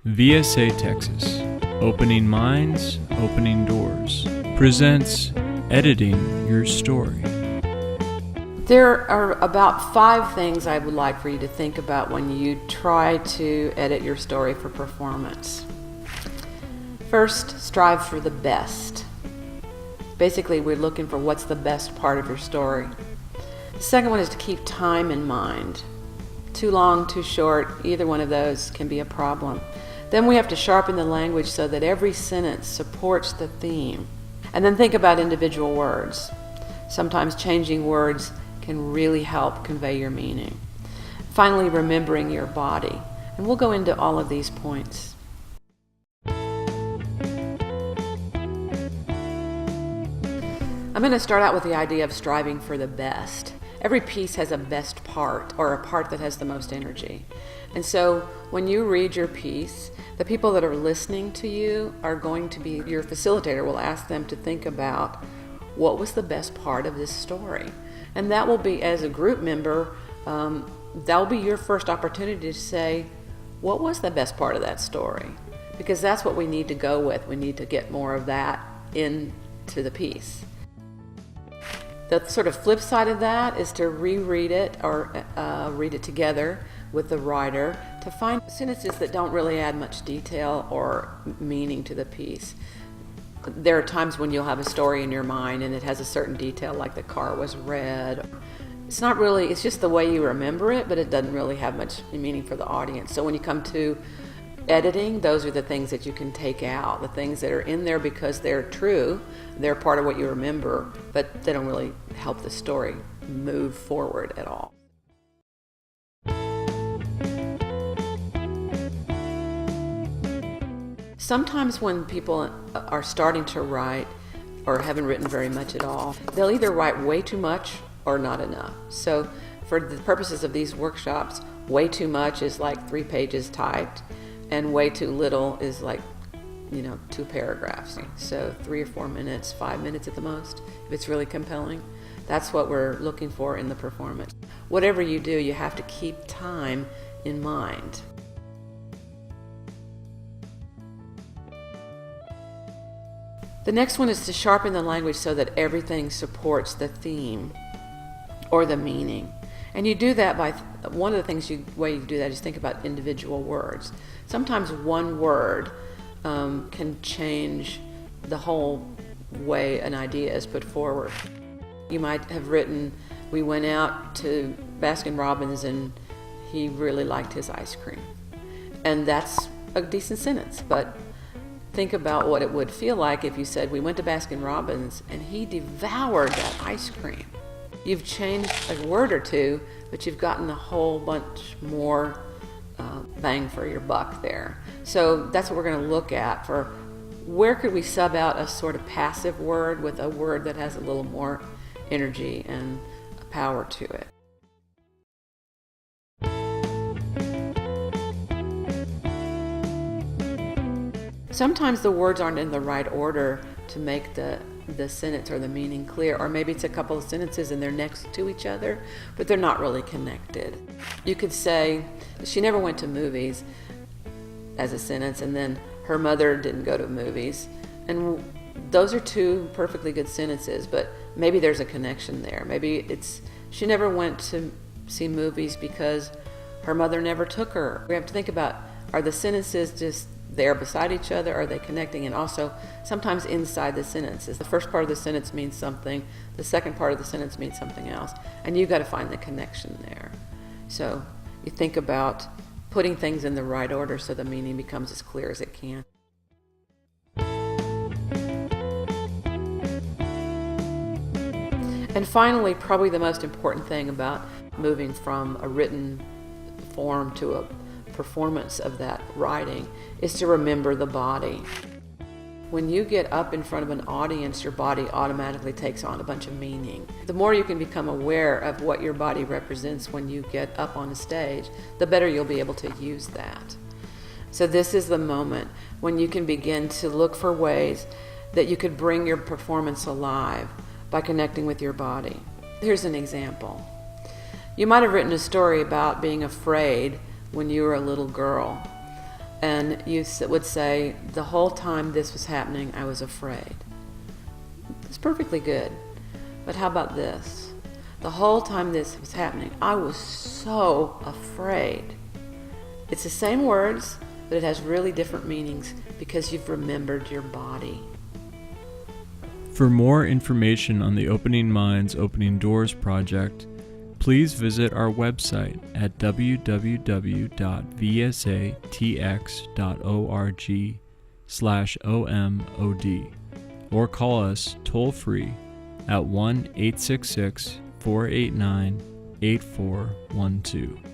VSA Texas, Opening Minds, Opening Doors, presents Editing Your Story. There are about 5 things I would like for you to think about when you try to edit your story for performance. First, strive for the best. Basically, we're looking for what's the best part of your story. The second one is to keep time in mind. Too long, too short, either one of those can be a problem. Then we have to sharpen the language so that every sentence supports the theme. And then think about individual words. Sometimes changing words can really help convey your meaning. Finally, remembering your body. And we'll go into all of these points. I'm going to start out with the idea of striving for the best. Every piece has a best part, or a part that has the most energy. And so when you read your piece, the people that are listening to you are going to be, your facilitator will ask them to think about what was the best part of this story. And that will be, as a group member, that'll be your first opportunity to say, what was the best part of that story? Because that's what we need to go with. We need to get more of that into the piece. The sort of flip side of that is to reread it or read it together with the writer to find sentences that don't really add much detail or meaning to the piece. There are times when you'll have a story in your mind and it has a certain detail, like the car was red. It's not really, it's just the way you remember it, but it doesn't really have much meaning for the audience. So when you come to editing, those are the things that you can take out, the things that are in there because they're true, they're part of what you remember, but they don't really help the story move forward at all. Sometimes when people are starting to write or haven't written very much at all, they'll either write way too much or not enough. So for the purposes of these workshops, way too much is like 3 pages typed, and way too little is like, 2 paragraphs. So 3 or 4 minutes, 5 minutes at the most, if it's really compelling. That's what we're looking for in the performance. Whatever you do, you have to keep time in mind. The next one is to sharpen the language so that everything supports the theme or the meaning. And you do that by, one of the way you do that is think about individual words. Sometimes one word can change the whole way an idea is put forward. You might have written, we went out to Baskin-Robbins and he really liked his ice cream. And that's a decent sentence, but think about what it would feel like if you said, we went to Baskin-Robbins and he devoured that ice cream. You've changed a word or two, but you've gotten a whole bunch more bang for your buck there. So that's what we're going to look at for where could we sub out a sort of passive word with a word that has a little more energy and power to it. Sometimes the words aren't in the right order to make the sentence or the meaning clear, or maybe it's a couple of sentences and they're next to each other, but they're not really connected. You could say, she never went to movies as a sentence, and then her mother didn't go to movies. And those are 2 perfectly good sentences, but maybe there's a connection there. Maybe it's, she never went to see movies because her mother never took her. We have to think about, are the sentences just there beside each other? Are they connecting? And also, sometimes inside the sentences, the first part of the sentence means something, the second part of the sentence means something else, and you've got to find the connection there. So you think about putting things in the right order so the meaning becomes as clear as it can. And finally, probably the most important thing about moving from a written form to a performance of that writing is to remember the body. When you get up in front of an audience, your body automatically takes on a bunch of meaning. The more you can become aware of what your body represents when you get up on a stage, the better you'll be able to use that. So this is the moment when you can begin to look for ways that you could bring your performance alive by connecting with your body. Here's an example. You might have written a story about being afraid when you were a little girl. and you would say, the whole time this was happening, I was afraid. It's perfectly good. But how about this? The whole time this was happening, I was so afraid. It's the same words, but it has really different meanings because you've remembered your body. For more information on the Opening Minds, Opening Doors project, please visit our website at www.vsatx.org/OMOD or call us toll-free at 1-866-489-8412.